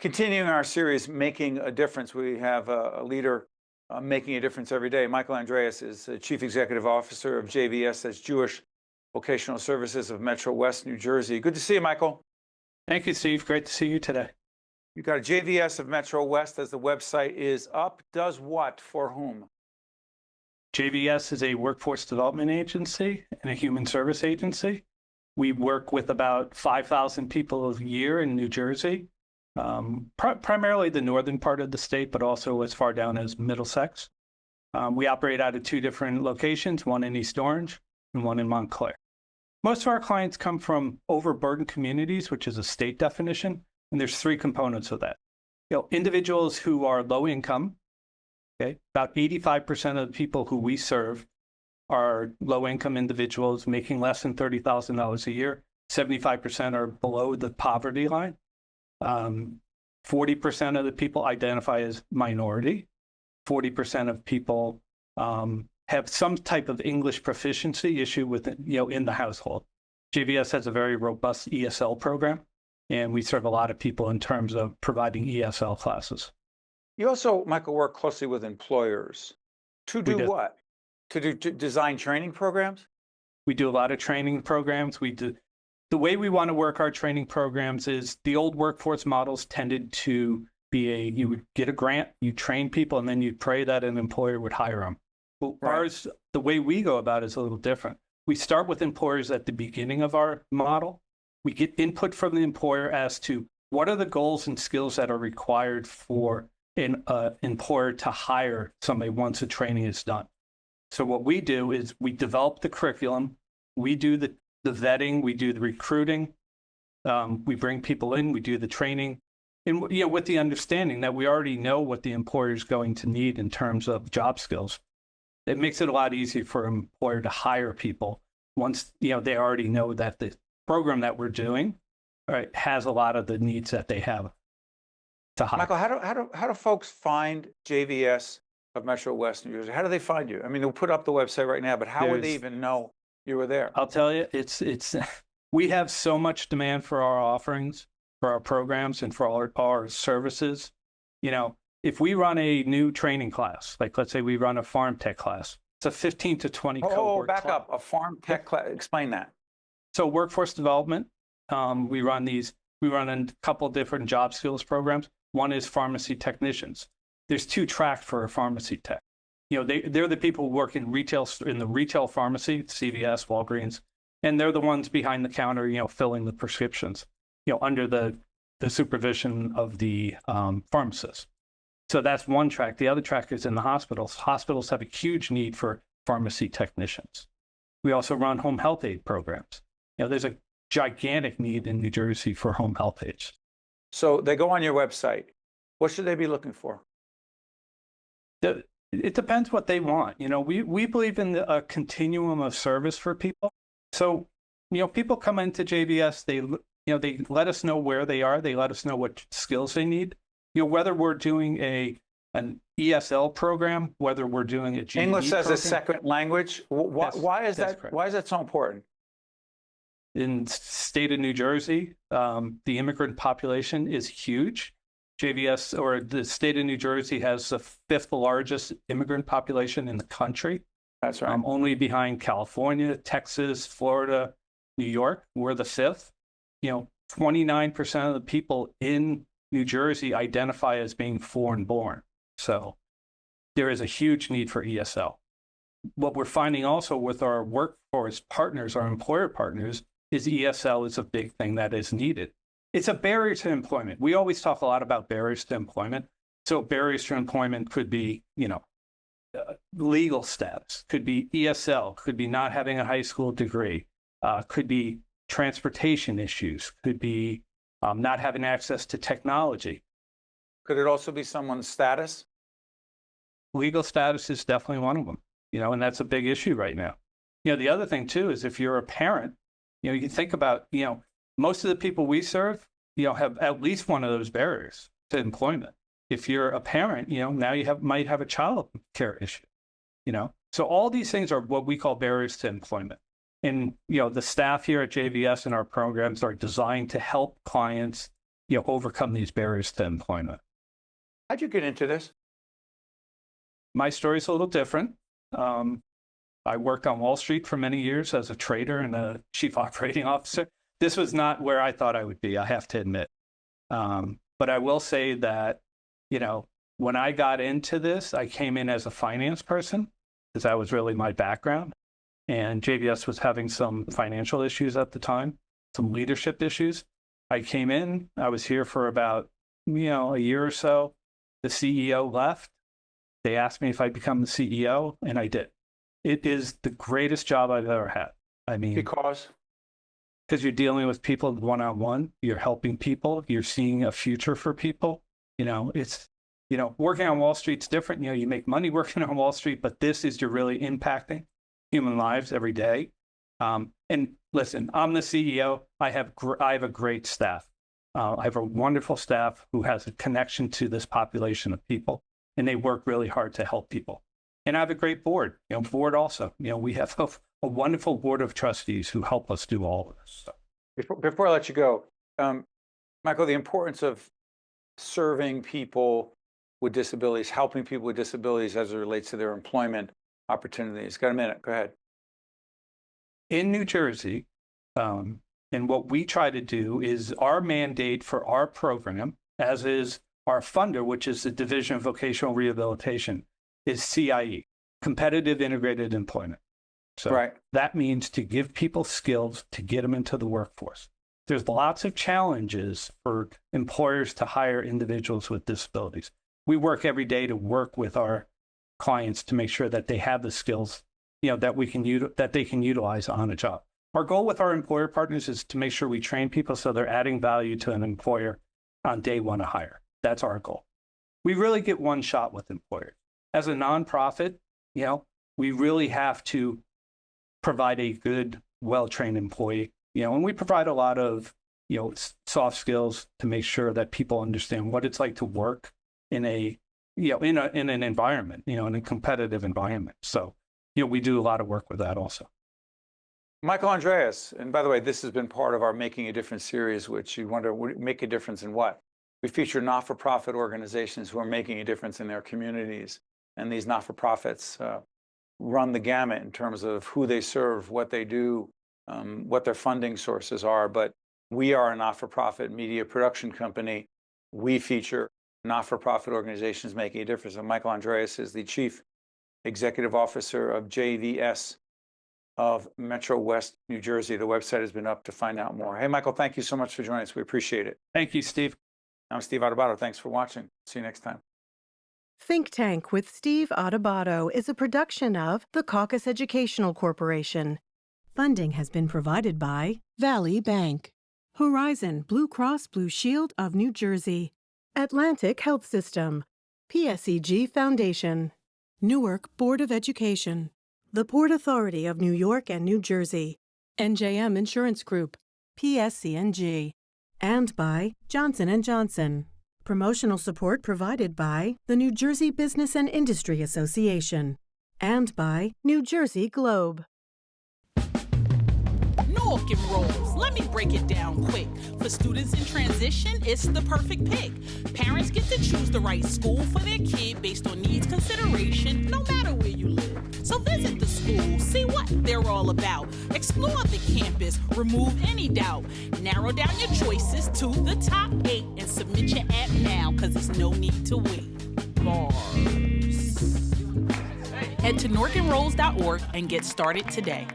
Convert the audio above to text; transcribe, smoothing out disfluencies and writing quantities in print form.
Continuing our series, Making a Difference, we have a leader making a difference every day. Michael Andreas is the Chief Executive Officer of JVS, that's Jewish Vocational Services of MetroWest, New Jersey. Good to see you, Michael. Thank you, Steve. Great to see you today. You got a JVS of MetroWest as the website is up. Does what for whom? JVS is a workforce development agency and a human service agency. We work with about 5,000 people a year in New Jersey, primarily the northern part of the state, but also as far down as Middlesex. We operate out of two different locations, one in East Orange and one in Montclair. Most of our clients come from overburdened communities, which is a state definition, and there's three components of that. Individuals who are low income, okay, about 85% of the people who we serve are low-income individuals making less than $30,000 a year. 75% are below the poverty line. 40% of the people identify as minority. 40% of people have some type of English proficiency issue with in the household. JVS has a very robust ESL program, and we serve a lot of people in terms of providing ESL classes. You also, Michael, work closely with employers. To do what? To design training programs? We do a lot of training programs. The way we want to work our training programs is the old workforce models tended to be you would get a grant, you train people, and then you'd pray that an employer would hire them. Well, right. Ours, the way we go about it is a little different. We start with employers at the beginning of our model. We get input from the employer as to what are the goals and skills that are required for an employer to hire somebody once the training is done. So what we do is we develop the curriculum, we do the vetting, we do the recruiting, we bring people in, we do the training, and with the understanding that we already know what the employer is going to need in terms of job skills. It makes it a lot easier for an employer to hire people once they already know that the program that we're doing has a lot of the needs that they have to hire. Michael, how do folks find JVS of MetroWest, New Jersey? How do they find you? I mean, they'll put up the website right now, but how would they even know you were there? I'll tell you, we have so much demand for our offerings, for our programs, and for our services. If we run a new training class, like let's say we run a farm tech class, it's a 15 to 20 cohort. Back up, a farm tech class. Explain that. So workforce development, we run a couple different job skills programs. One is pharmacy technicians. There's two tracks for a pharmacy tech. They're the people who work in the retail pharmacy, CVS, Walgreens, and they're the ones behind the counter, filling the prescriptions, under the supervision of the pharmacist. So that's one track. The other track is in the hospitals. Hospitals have a huge need for pharmacy technicians. We also run home health aid programs. There's a gigantic need in New Jersey for home health aides. So they go on your website. What should they be looking for? It depends what they want. We believe in a continuum of service for people. So, people come into JVS, they let us know where they are. They let us know what skills they need. Whether we're doing an ESL program, whether we're doing a GED English as program, a second language. Why is that? Correct. Why is that so important? In the state of New Jersey, the immigrant population is huge. JVS, or the state of New Jersey, has the 5th largest immigrant population in the country. That's right. Only behind California, Texas, Florida, New York. We're the 5th. 29% of the people in New Jersey identify as being foreign born. So there is a huge need for ESL. What we're finding also with our workforce partners, our employer partners, is ESL is a big thing that is needed. It's a barrier to employment. We always talk a lot about barriers to employment. So barriers to employment could be, legal status, could be ESL, could be not having a high school degree, could be transportation issues, could be not having access to technology. Could it also be someone's status? Legal status is definitely one of them, and that's a big issue right now. The other thing too is if you're a parent, you can think about, most of the people we serve, have at least one of those barriers to employment. If you're a parent, now you might have a child care issue, So all these things are what we call barriers to employment. And, the staff here at JVS and our programs are designed to help clients overcome these barriers to employment. How'd you get into this? My story's a little different. I worked on Wall Street for many years as a trader and a chief operating officer. This was not where I thought I would be, I have to admit. But I will say that, when I got into this, I came in as a finance person because that was really my background. And JVS was having some financial issues at the time, some leadership issues. I came in, I was here for about, a year or so. The CEO left. They asked me if I'd become the CEO, and I did. It is the greatest job I've ever had. I mean, Because you're dealing with people one-on-one, you're helping people, you're seeing a future for people. It's, working on Wall Street's different. You make money working on Wall Street, but this is you're really impacting human lives every day. And listen, I'm the CEO. I have a great staff. I have a wonderful staff who has a connection to this population of people, and they work really hard to help people. And I have a great board, board also. We have a wonderful board of trustees who help us do all of this stuff. before I let you go, Michael, the importance of serving people with disabilities, helping people with disabilities as it relates to their employment opportunities. Got a minute? Go ahead. In New Jersey, and what we try to do is our mandate for our program, as is our funder, which is the Division of Vocational Rehabilitation, is CIE, Competitive Integrated Employment. So that means to give people skills to get them into the workforce. There's lots of challenges for employers to hire individuals with disabilities. We work every day to work with our clients to make sure that they have the skills, that they can utilize on a job. Our goal with our employer partners is to make sure we train people so they're adding value to an employer on day one of hire. That's our goal. We really get one shot with employers. As a nonprofit, we really have to provide a good, well-trained employee, and we provide a lot of, soft skills to make sure that people understand what it's like to work in a, in an environment, in a competitive environment. So, we do a lot of work with that also. Michael Andreas, and by the way, this has been part of our Making a Difference series, which you wonder, make a difference in what? We feature not-for-profit organizations who are making a difference in their communities. And these not-for-profits run the gamut in terms of who they serve, what they do, what their funding sources are. But we are a not-for-profit media production company. We feature not-for-profit organizations making a difference. And Michael Andreas is the Chief Executive Officer of JVS of MetroWest, New Jersey. The website has been up to find out more. Hey, Michael, thank you so much for joining us. We appreciate it. Thank you, Steve. I'm Steve Adubato. Thanks for watching. See you next time. Think Tank with Steve Adubato is a production of the Caucus Educational Corporation. Funding has been provided by Valley Bank, Horizon Blue Cross Blue Shield of New Jersey, Atlantic Health System, PSEG Foundation, Newark Board of Education, the Port Authority of New York and New Jersey, NJM Insurance Group, PSCNG, and by Johnson & Johnson. Promotional support provided by the New Jersey Business and Industry Association and by New Jersey Globe. Newark and Rolls. Let me break it down quick. For students in transition, it's the perfect pick. Parents get to choose the right school for their kid based on needs consideration, no matter where you live. So visit the school, see what they're all about. Explore the campus, remove any doubt. Narrow down your choices to the top 8 and submit your app now, cause there's no need to wait. Bars. Head to newarkandrolls.org and get started today.